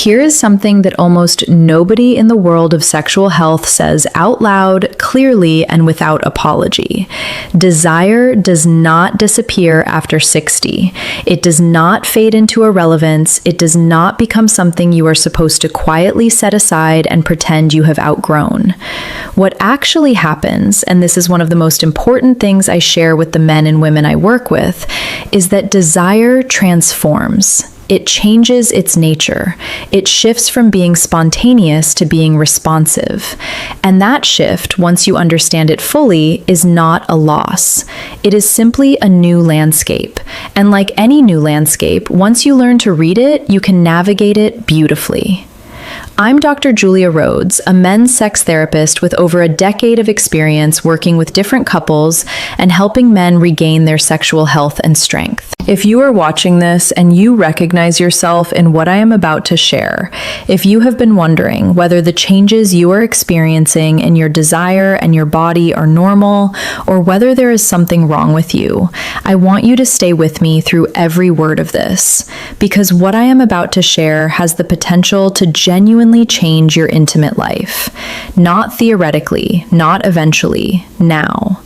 Here is something that almost nobody in the world of sexual health says out loud, clearly, and without apology. Desire does not disappear after 60. It does not fade into irrelevance. It does not become something you are supposed to quietly set aside and pretend you have outgrown. What actually happens, and this is one of the most important things I share with the men and women I work with, is that desire transforms. It changes its nature. It shifts from being spontaneous to being responsive. And that shift, once you understand it fully, is not a loss. It is simply a new landscape. And like any new landscape, once you learn to read it, you can navigate it beautifully. I'm Dr. Julia Rhodes, a men's sex therapist with over a decade of experience working with different couples and helping men regain their sexual health and strength. If you are watching this and you recognize yourself in what I am about to share, if you have been wondering whether the changes you are experiencing in your desire and your body are normal, or whether there is something wrong with you, I want you to stay with me through every word of this, because what I am about to share has the potential to genuinely change your intimate life. Not theoretically, not eventually, now.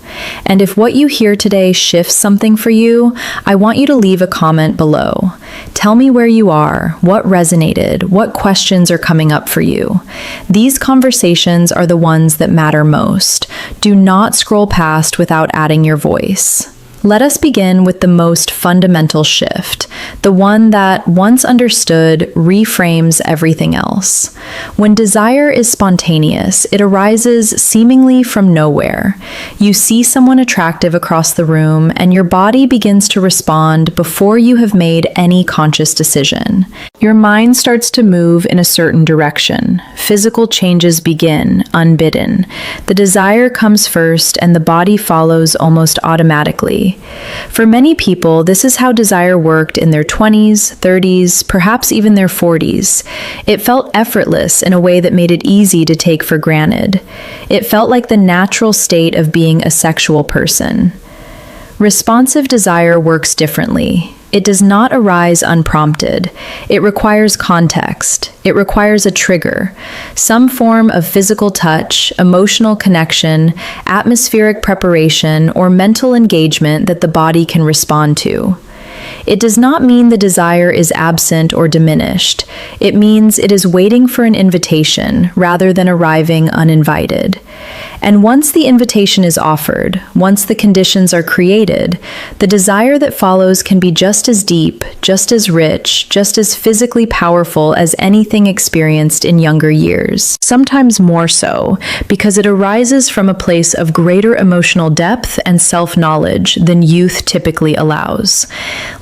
And if what you hear today shifts something for you, I want you to leave a comment below. Tell me where you are, what resonated, what questions are coming up for you. These conversations are the ones that matter most. Do not scroll past without adding your voice. Let us begin with the most fundamental shift, the one that, once understood, reframes everything else. When desire is spontaneous, it arises seemingly from nowhere. You see someone attractive across the room, and your body begins to respond before you have made any conscious decision. Your mind starts to move in a certain direction. Physical changes begin, unbidden. The desire comes first, and the body follows almost automatically. For many people, this is how desire worked in their 20s, 30s, perhaps even their 40s. It felt effortless in a way that made it easy to take for granted. It felt like the natural state of being a sexual person. Responsive desire works differently. It does not arise unprompted. It requires context. It requires a trigger, some form of physical touch, emotional connection, atmospheric preparation, or mental engagement that the body can respond to. It does not mean the desire is absent or diminished. It means it is waiting for an invitation rather than arriving uninvited. And once the invitation is offered, once the conditions are created, the desire that follows can be just as deep, just as rich, just as physically powerful as anything experienced in younger years. Sometimes more so, because it arises from a place of greater emotional depth and self-knowledge than youth typically allows.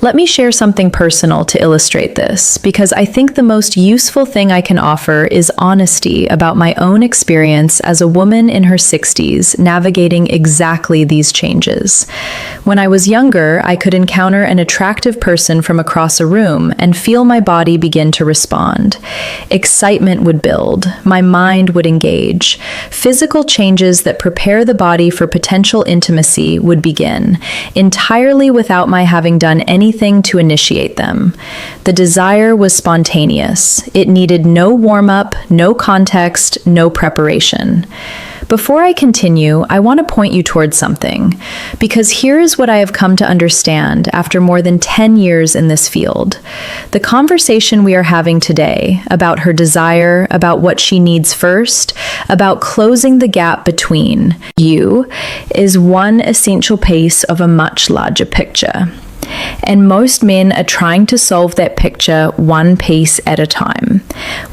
Let me share something personal to illustrate this, because I think the most useful thing I can offer is honesty about my own experience as a woman in her 60s navigating exactly these changes. When I was younger, I could encounter an attractive person from across a room and feel my body begin to respond. Excitement would build, my mind would engage. Physical changes that prepare the body for potential intimacy would begin, entirely without my having done anything to initiate them. The desire was spontaneous. It needed no warm-up, no context, no preparation. Before I continue, I want to point you towards something, because here is what I have come to understand after more than 10 years in this field. The conversation we are having today about her desire, about what she needs first, about closing the gap between you, is one essential piece of a much larger picture. And most men are trying to solve that picture one piece at a time,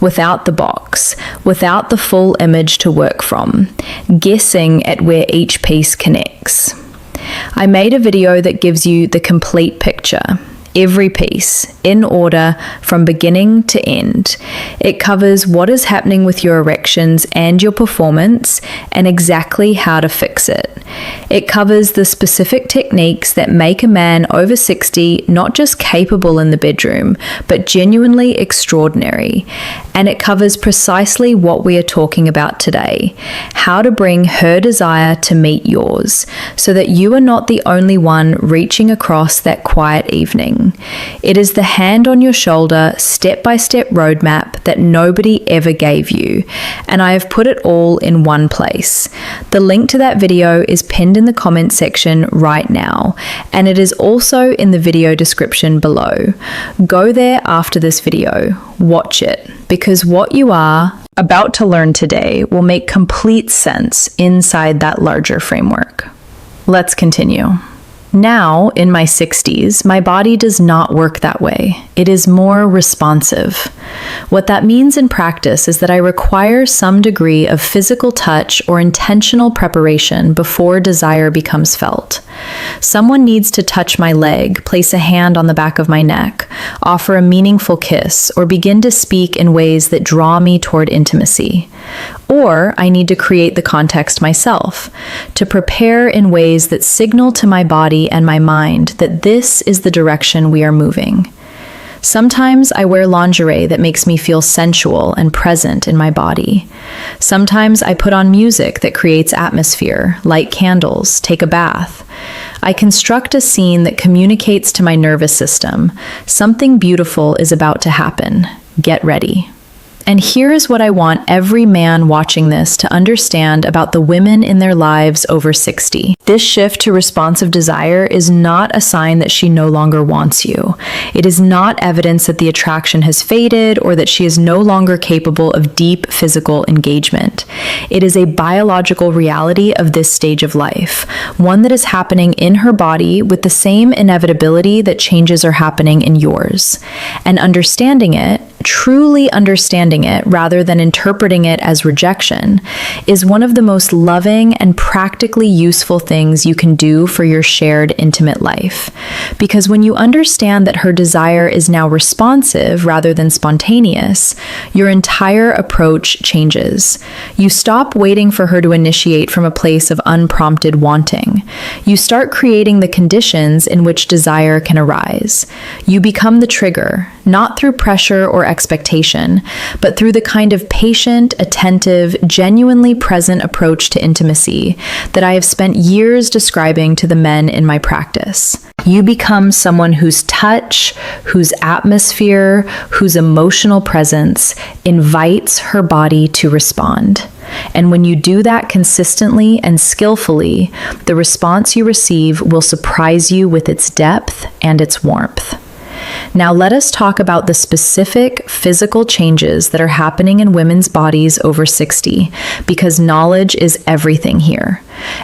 without the box, without the full image to work from, guessing at where each piece connects. I made a video that gives you the complete picture. Every piece, in order, from beginning to end. It covers what is happening with your erections and your performance, and exactly how to fix it. It covers the specific techniques that make a man over 60 not just capable in the bedroom, but genuinely extraordinary. And it covers precisely what we are talking about today, how to bring her desire to meet yours, so that you are not the only one reaching across that quiet evening. moving. It is the hand on your shoulder, step-by-step roadmap that nobody ever gave you, and I have put it all in one place. The link to that video is pinned in the comment section right now, and it is also in the video description below. Go there after this video, watch it, because what you are about to learn today will make complete sense inside that larger framework. Let's continue. Now, in my 60s, my body does not work that way. It is more responsive. What that means in practice is that I require some degree of physical touch or intentional preparation before desire becomes felt. Someone needs to touch my leg, place a hand on the back of my neck, offer a meaningful kiss, or begin to speak in ways that draw me toward intimacy. Or I need to create the context myself, to prepare in ways that signal to my body and my mind that this is the direction we are moving. Sometimes I wear lingerie that makes me feel sensual and present in my body. Sometimes I put on music that creates atmosphere, light candles, take a bath. I construct a scene that communicates to my nervous system. Something beautiful is about to happen. Get ready. And here is what I want every man watching this to understand about the women in their lives over 60. This shift to responsive desire is not a sign that she no longer wants you. It is not evidence that the attraction has faded or that she is no longer capable of deep physical engagement. It is a biological reality of this stage of life, one that is happening in her body with the same inevitability that changes are happening in yours. And understanding it, truly understanding it rather than interpreting it as rejection, is one of the most loving and practically useful things you can do for your shared intimate life. Because when you understand that her desire is now responsive rather than spontaneous, your entire approach changes. You stop waiting for her to initiate from a place of unprompted wanting. You start creating the conditions in which desire can arise. You become the trigger, not through pressure or expectation, but through the kind of patient, attentive, genuinely present approach to intimacy that I have spent years describing to the men in my practice. You become someone whose touch, whose atmosphere, whose emotional presence invites her body to respond. And when you do that consistently and skillfully, the response you receive will surprise you with its depth and its warmth. Now let us talk about the specific physical changes that are happening in women's bodies over 60, because knowledge is everything here.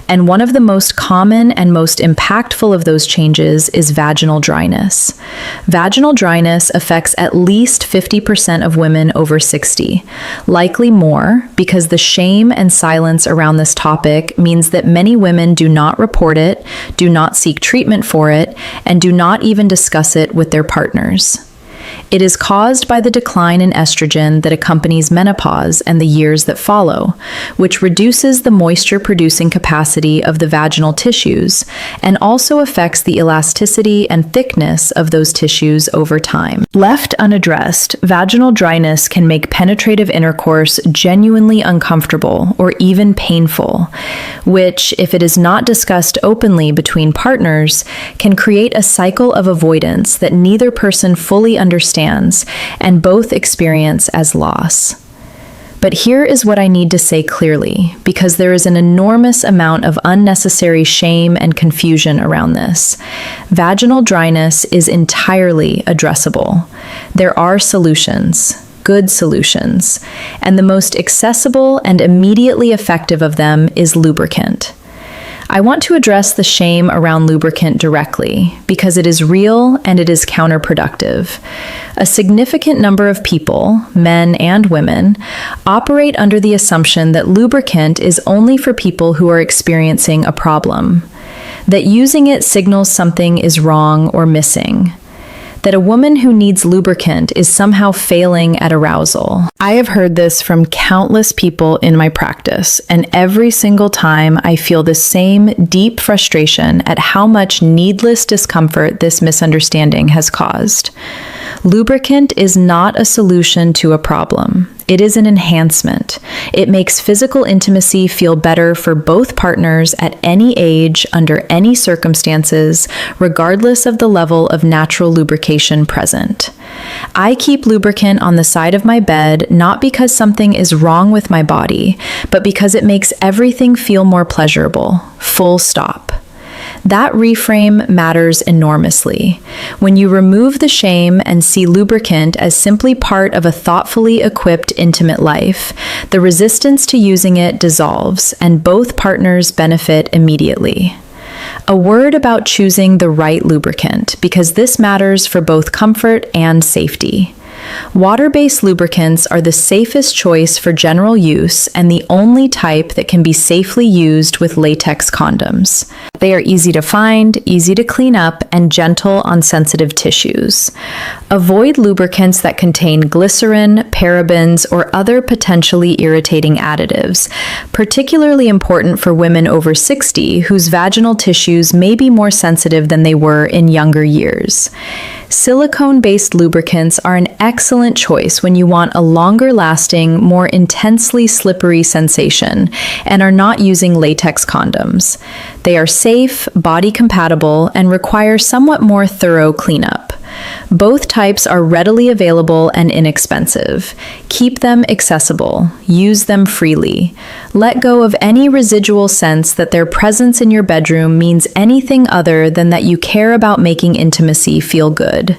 And one of the most common and most impactful of those changes is vaginal dryness. Vaginal dryness affects at least 50% of women over 60, likely more, because the shame and silence around this topic means that many women do not report it, do not seek treatment for it, and do not even discuss it with their partners. It is caused by the decline in estrogen that accompanies menopause and the years that follow, which reduces the moisture-producing capacity of the vaginal tissues and also affects the elasticity and thickness of those tissues over time. Left unaddressed, vaginal dryness can make penetrative intercourse genuinely uncomfortable or even painful, which, if it is not discussed openly between partners, can create a cycle of avoidance that neither person fully understands and both experience as loss. But here is what I need to say clearly, because there is an enormous amount of unnecessary shame and confusion around this. Vaginal dryness is entirely addressable. There are solutions, good solutions, and the most accessible and immediately effective of them is lubricant. I want to address the shame around lubricant directly because it is real and it is counterproductive. A significant number of people, men and women, operate under the assumption that lubricant is only for people who are experiencing a problem, that using it signals something is wrong or missing, that a woman who needs lubricant is somehow failing at arousal. I have heard this from countless people in my practice, and every single time I feel the same deep frustration at how much needless discomfort this misunderstanding has caused. Lubricant is not a solution to a problem. It is an enhancement. It makes physical intimacy feel better for both partners at any age, under any circumstances, regardless of the level of natural lubrication present. I keep lubricant on the side of my bed not because something is wrong with my body, but because it makes everything feel more pleasurable. Full stop. That reframe matters enormously. When you remove the shame and see lubricant as simply part of a thoughtfully equipped intimate life, the resistance to using it dissolves and both partners benefit immediately. A word about choosing the right lubricant, because this matters for both comfort and safety. Water-based lubricants are the safest choice for general use and the only type that can be safely used with latex condoms. They are easy to find, easy to clean up, and gentle on sensitive tissues. Avoid lubricants that contain glycerin, parabens, or other potentially irritating additives, particularly important for women over 60 whose vaginal tissues may be more sensitive than they were in younger years. Silicone-based lubricants are an excellent choice when you want a longer-lasting, more intensely slippery sensation and are not using latex condoms. They are safe, body-compatible, and require somewhat more thorough cleanup. Both types are readily available and inexpensive. Keep them accessible. Use them freely. Let go of any residual sense that their presence in your bedroom means anything other than that you care about making intimacy feel good.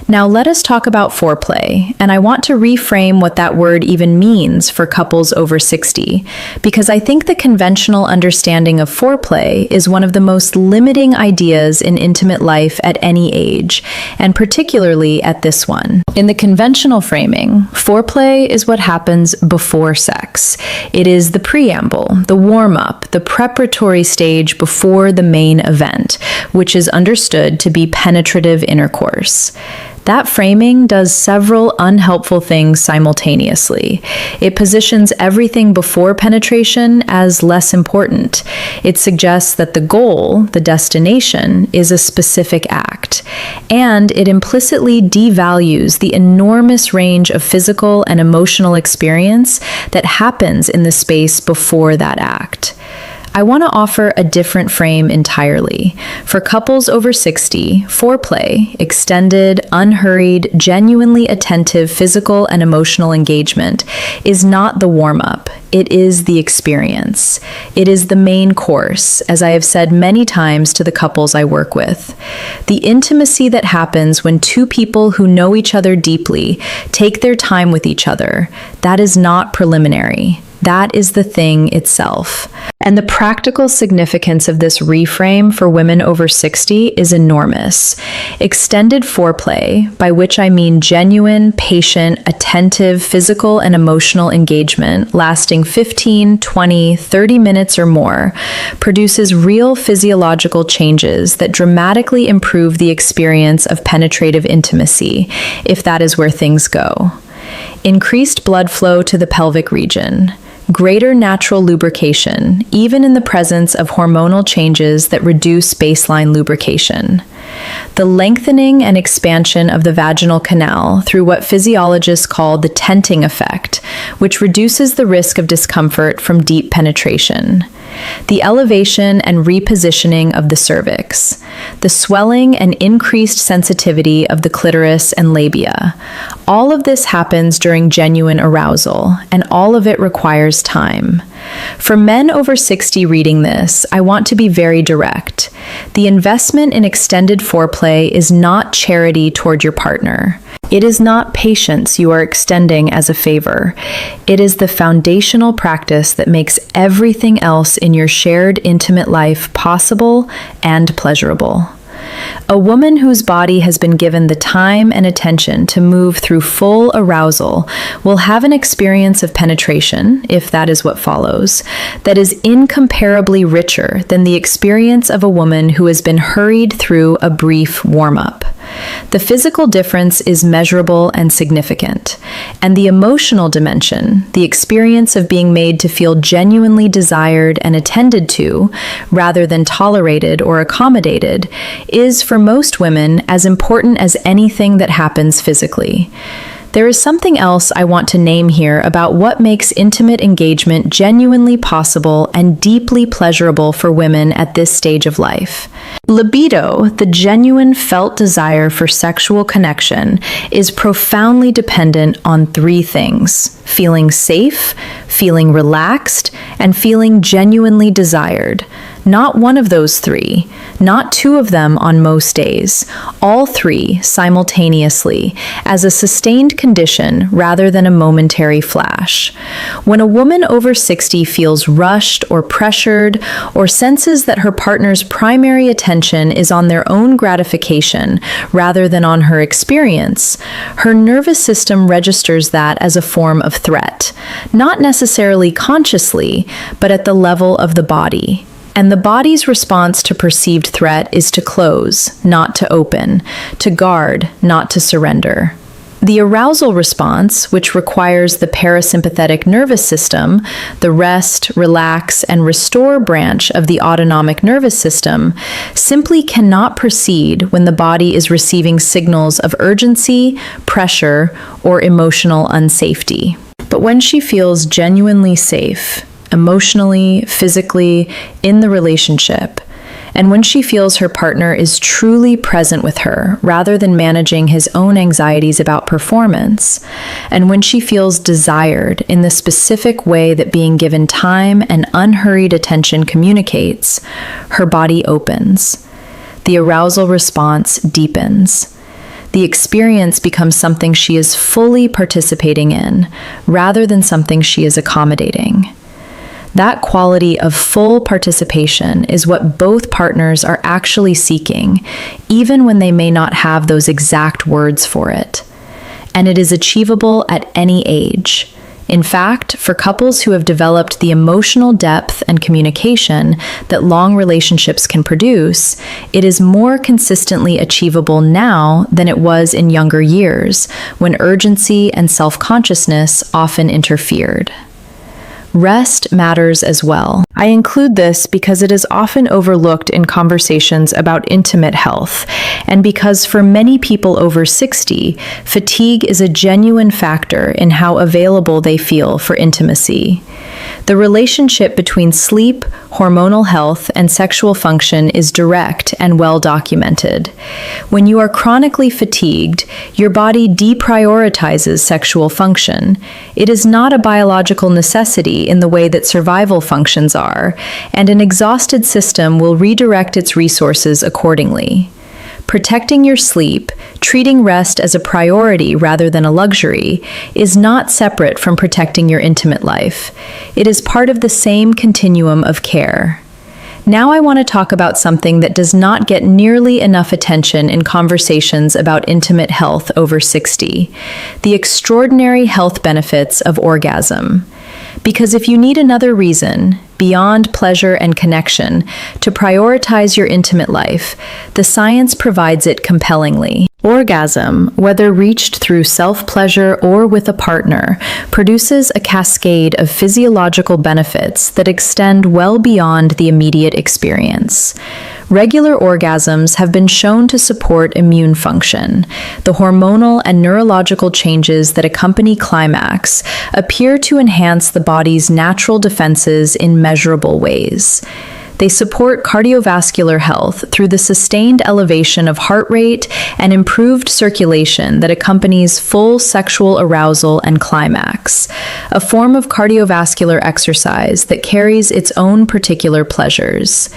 Now let us talk about foreplay, and I want to reframe what that word even means for couples over 60, because I think the conventional understanding of foreplay is one of the most limiting ideas in intimate life at any age, and particularly at this one. In the conventional framing, foreplay is what happens before sex. It is the preamble, the warm-up, the preparatory stage before the main event, which is understood to be penetrative intercourse. That framing does several unhelpful things simultaneously. It positions everything before penetration as less important. It suggests that the goal, the destination, is a specific act. And it implicitly devalues the enormous range of physical and emotional experience that happens in the space before that act. I want to offer a different frame entirely. For couples over 60, foreplay, extended, unhurried, genuinely attentive physical and emotional engagement, is not the warm-up. It is the experience. It is the main course, as I have said many times to the couples I work with. The intimacy that happens when two people who know each other deeply take their time with each other, that is not preliminary. That is the thing itself. And the practical significance of this reframe for women over 60 is enormous. Extended foreplay, by which I mean genuine, patient, attentive, physical and emotional engagement lasting 15, 20, 30 minutes or more, produces real physiological changes that dramatically improve the experience of penetrative intimacy, if that is where things go. Increased blood flow to the pelvic region. Greater natural lubrication, even in the presence of hormonal changes that reduce baseline lubrication. The lengthening and expansion of the vaginal canal through what physiologists call the tenting effect, which reduces the risk of discomfort from deep penetration. The elevation and repositioning of the cervix, the swelling and increased sensitivity of the clitoris and labia. All of this happens during genuine arousal, and all of it requires time. For men over 60 reading this, I want to be very direct. The investment in extended foreplay is not charity toward your partner. It is not patience you are extending as a favor. It is the foundational practice that makes everything else in your shared intimate life possible and pleasurable. A woman whose body has been given the time and attention to move through full arousal will have an experience of penetration, if that is what follows, that is incomparably richer than the experience of a woman who has been hurried through a brief warm-up. The physical difference is measurable and significant, and the emotional dimension, the experience of being made to feel genuinely desired and attended to, rather than tolerated or accommodated, is is, for most women, as important as anything that happens physically. There is something else I want to name here about what makes intimate engagement genuinely possible and deeply pleasurable for women at this stage of life. Libido, the genuine felt desire for sexual connection, is profoundly dependent on three things: feeling safe, feeling relaxed, and feeling genuinely desired. Not one of those three, not two of them on most days, all three simultaneously, as a sustained condition rather than a momentary flash. When a woman over 60 feels rushed or pressured, or senses that her partner's primary attention is on their own gratification rather than on her experience, her nervous system registers that as a form of threat, not necessarily consciously, but at the level of the body. And the body's response to perceived threat is to close, not to open, to guard, not to surrender. The arousal response, which requires the parasympathetic nervous system, the rest, relax, and restore branch of the autonomic nervous system, simply cannot proceed when the body is receiving signals of urgency, pressure, or emotional unsafety. But when she feels genuinely safe, emotionally, physically, in the relationship, and when she feels her partner is truly present with her rather than managing his own anxieties about performance, and when she feels desired in the specific way that being given time and unhurried attention communicates, her body opens. The arousal response deepens. The experience becomes something she is fully participating in, rather than something she is accommodating. That quality of full participation is what both partners are actually seeking, even when they may not have those exact words for it. And it is achievable at any age. In fact, for couples who have developed the emotional depth and communication that long relationships can produce, it is more consistently achievable now than it was in younger years, when urgency and self-consciousness often interfered. Rest matters as well. I include this because it is often overlooked in conversations about intimate health, and because for many people over 60, fatigue is a genuine factor in how available they feel for intimacy. The relationship between sleep, hormonal health, and sexual function is direct and well documented. When you are chronically fatigued, your body deprioritizes sexual function. It is not a biological necessity in the way that survival functions are, and an exhausted system will redirect its resources accordingly. Protecting your sleep, treating rest as a priority rather than a luxury, is not separate from protecting your intimate life. It is part of the same continuum of care. Now I want to talk about something that does not get nearly enough attention in conversations about intimate health over 60: the extraordinary health benefits of orgasm. Because if you need another reason, beyond pleasure and connection, to prioritize your intimate life, the science provides it compellingly. Orgasm, whether reached through self-pleasure or with a partner, produces a cascade of physiological benefits that extend well beyond the immediate experience. Regular orgasms have been shown to support immune function. The hormonal and neurological changes that accompany climax appear to enhance the body's natural defenses in measurable ways. They support cardiovascular health through the sustained elevation of heart rate and improved circulation that accompanies full sexual arousal and climax, a form of cardiovascular exercise that carries its own particular pleasures.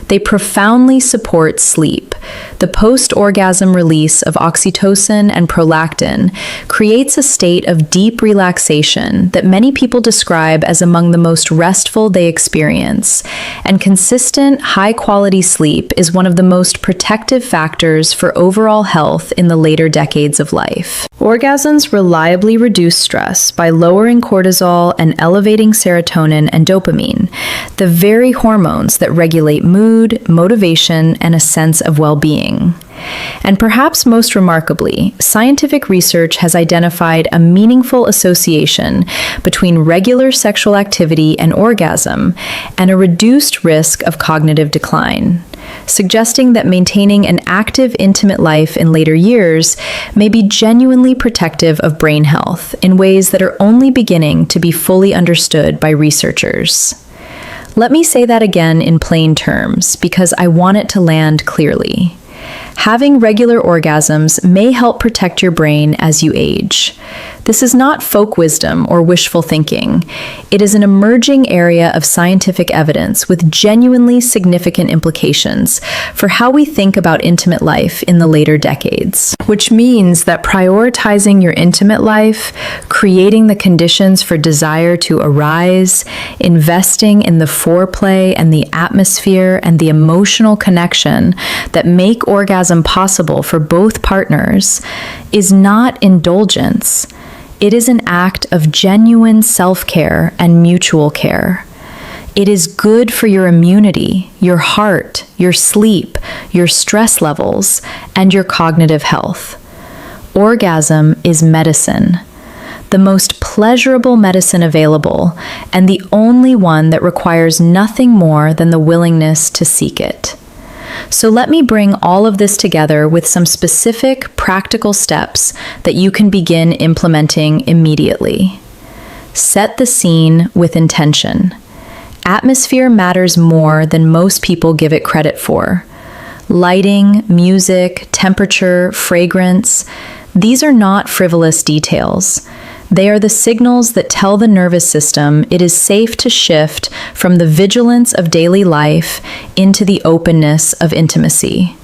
They profoundly support sleep. The post-orgasm release of oxytocin and prolactin creates a state of deep relaxation that many people describe as among the most restful they experience, and consistent, high-quality sleep is one of the most protective factors for overall health in the later decades of life. Orgasms reliably reduce stress by lowering cortisol and elevating serotonin and dopamine, the very hormones that regulate mood, motivation, and a sense of well-being. And perhaps most remarkably, scientific research has identified a meaningful association between regular sexual activity and orgasm, and a reduced risk of cognitive decline. suggesting that maintaining an active, intimate life in later years may be genuinely protective of brain health in ways that are only beginning to be fully understood by researchers. Let me say that again in plain terms, because I want it to land clearly. Having regular orgasms may help protect your brain as you age. This is not folk wisdom or wishful thinking. It is an emerging area of scientific evidence with genuinely significant implications for how we think about intimate life in the later decades. Which means that prioritizing your intimate life, creating the conditions for desire to arise, investing in the foreplay and the atmosphere and the emotional connection that make orgasm possible for both partners is not indulgence. It is an act of genuine self-care and mutual care. It is good for your immunity, your heart, your sleep, your stress levels, and your cognitive health. Orgasm is medicine, the most pleasurable medicine available, and the only one that requires nothing more than the willingness to seek it. So let me bring all of this together with some specific practical steps that you can begin implementing immediately. Set the scene with intention. Atmosphere matters more than most people give it credit for. Lighting, music, temperature, fragrance, these are not frivolous details. They are the signals that tell the nervous system it is safe to shift from the vigilance of daily life into the openness of intimacy.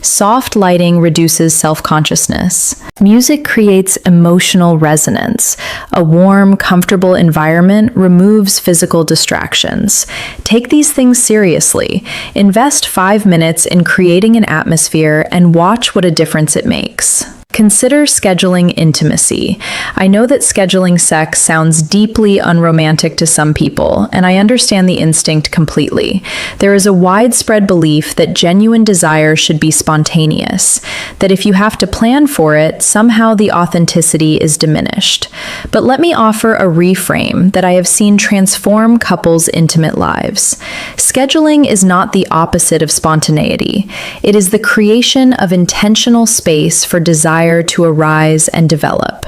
Soft lighting reduces self-consciousness. Music creates emotional resonance. A warm, comfortable environment removes physical distractions. Take these things seriously. Invest 5 minutes in creating an atmosphere and watch what a difference it makes. Consider scheduling intimacy. I know that scheduling sex sounds deeply unromantic to some people, and I understand the instinct completely. There is a widespread belief that genuine desire should be spontaneous, that if you have to plan for it, somehow the authenticity is diminished. But let me offer a reframe that I have seen transform couples' intimate lives. Scheduling is not the opposite of spontaneity. It is the creation of intentional space for desire to arise and develop.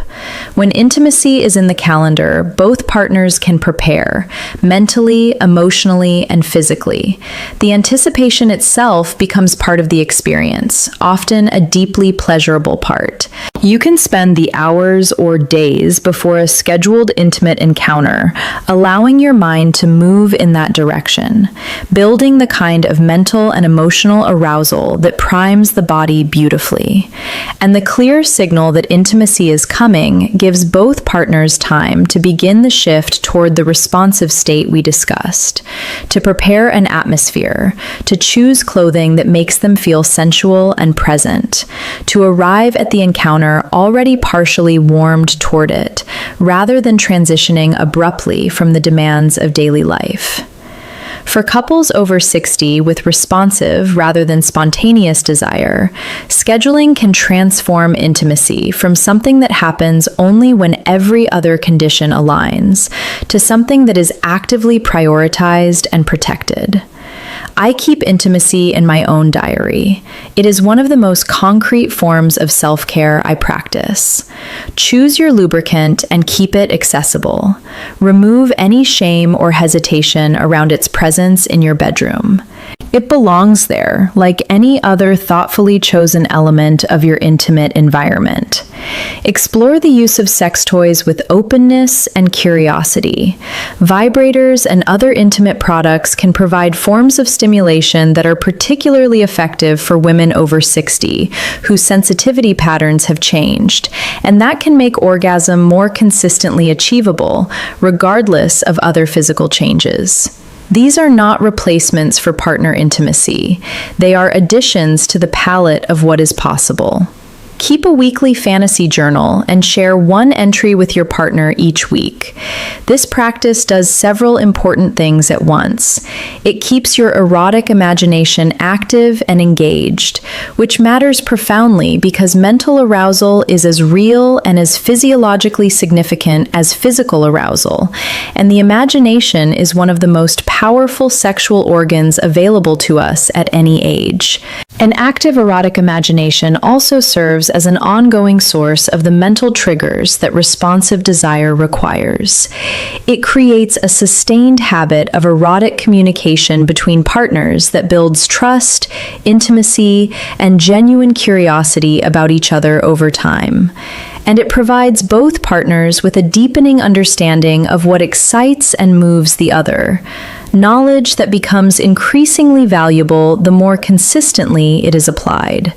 When intimacy is in the calendar, both partners can prepare, mentally, emotionally, and physically. The anticipation itself becomes part of the experience, often a deeply pleasurable part. You can spend the hours or days before a scheduled intimate encounter, allowing your mind to move in that direction, building the kind of mental and emotional arousal that primes the body beautifully. And the clear signal that intimacy is coming gives both partners time to begin the shift toward the responsive state we discussed, to prepare an atmosphere, to choose clothing that makes them feel sensual and present, to arrive at the encounter already partially warmed toward it, rather than transitioning abruptly from the demands of daily life. For couples over 60 with responsive rather than spontaneous desire, scheduling can transform intimacy from something that happens only when every other condition aligns to something that is actively prioritized and protected. I keep intimacy in my own diary. It is one of the most concrete forms of self-care I practice. Choose your lubricant and keep it accessible. Remove any shame or hesitation around its presence in your bedroom. It belongs there, like any other thoughtfully chosen element of your intimate environment. Explore the use of sex toys with openness and curiosity. Vibrators and other intimate products can provide forms of stimulation that are particularly effective for women over 60, whose sensitivity patterns have changed, and that can make orgasm more consistently achievable, regardless of other physical changes. These are not replacements for partner intimacy. They are additions to the palette of what is possible. Keep a weekly fantasy journal and share one entry with your partner each week. This practice does several important things at once. It keeps your erotic imagination active and engaged, which matters profoundly because mental arousal is as real and as physiologically significant as physical arousal, and the imagination is one of the most powerful sexual organs available to us at any age. An active erotic imagination also serves as an ongoing source of the mental triggers that responsive desire requires. It creates a sustained habit of erotic communication between partners that builds trust, intimacy, and genuine curiosity about each other over time. And it provides both partners with a deepening understanding of what excites and moves the other, knowledge that becomes increasingly valuable the more consistently it is applied.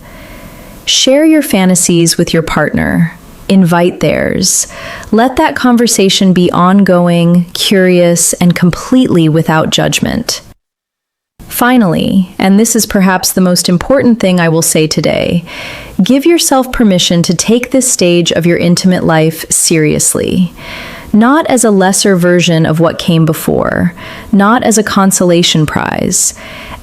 Share your fantasies with your partner. Invite theirs. Let that conversation be ongoing, curious, and completely without judgment. Finally, and this is perhaps the most important thing I will say today, give yourself permission to take this stage of your intimate life seriously. Not as a lesser version of what came before, not as a consolation prize,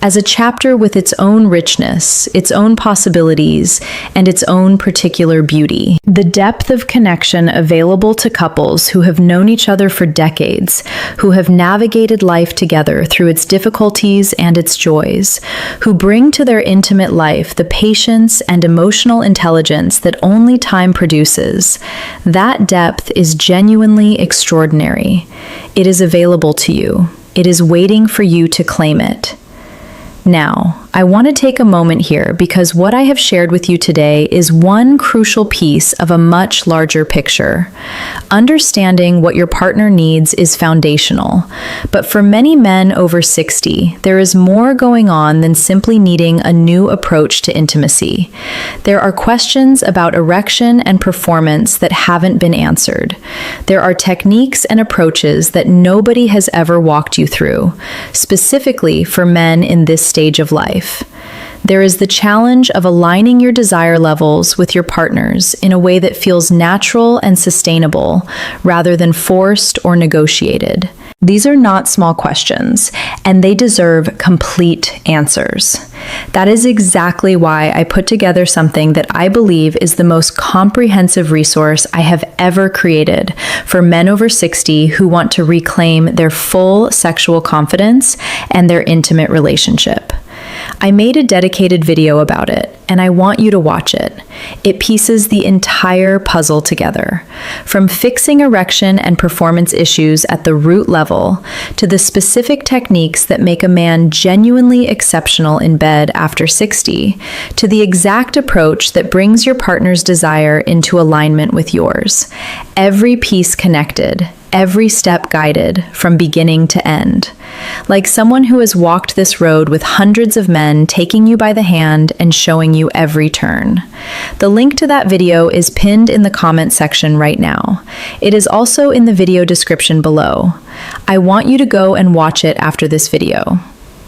as a chapter with its own richness, its own possibilities, and its own particular beauty. The depth of connection available to couples who have known each other for decades, who have navigated life together through its difficulties and its joys, who bring to their intimate life the patience and emotional intelligence that only time produces, that depth is genuinely extraordinary. It is available to you. It is waiting for you to claim it. Now, I want to take a moment here because what I have shared with you today is one crucial piece of a much larger picture. Understanding what your partner needs is foundational, but for many men over 60, there is more going on than simply needing a new approach to intimacy. There are questions about erection and performance that haven't been answered. There are techniques and approaches that nobody has ever walked you through, specifically for men in this stage of life. There is the challenge of aligning your desire levels with your partner's in a way that feels natural and sustainable rather than forced or negotiated. These are not small questions, and they deserve complete answers. That is exactly why I put together something that I believe is the most comprehensive resource I have ever created for men over 60 who want to reclaim their full sexual confidence and their intimate relationship. I made a dedicated video about it, and I want you to watch it. It pieces the entire puzzle together, from fixing erection and performance issues at the root level to the specific techniques that make a man genuinely exceptional in bed after 60, to the exact approach that brings your partner's desire into alignment with yours. Every piece connected, every step guided from beginning to end. Like someone who has walked this road with hundreds of men taking you by the hand and showing you every turn. The link to that video is pinned in the comment section right now. It is also in the video description below. I want you to go and watch it after this video.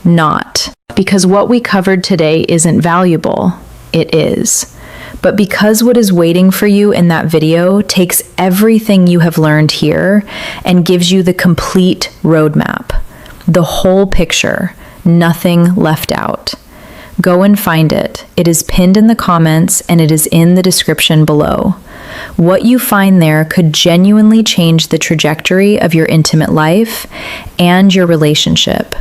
Not because what we covered today isn't valuable. It is. But because what is waiting for you in that video takes everything you have learned here and gives you the complete roadmap, the whole picture, nothing left out. Go and find it. It is pinned in the comments and it is in the description below. What you find there could genuinely change the trajectory of your intimate life and your relationship.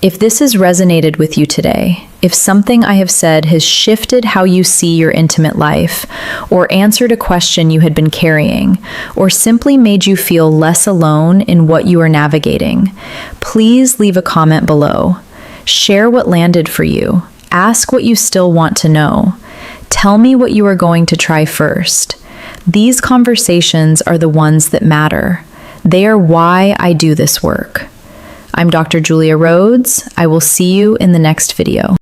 If this has resonated with you today, if something I have said has shifted how you see your intimate life, or answered a question you had been carrying, or simply made you feel less alone in what you are navigating, please leave a comment below. Share what landed for you. Ask what you still want to know. Tell me what you are going to try first. These conversations are the ones that matter. They are why I do this work. I'm Dr. Julia Rhodes. I will see you in the next video.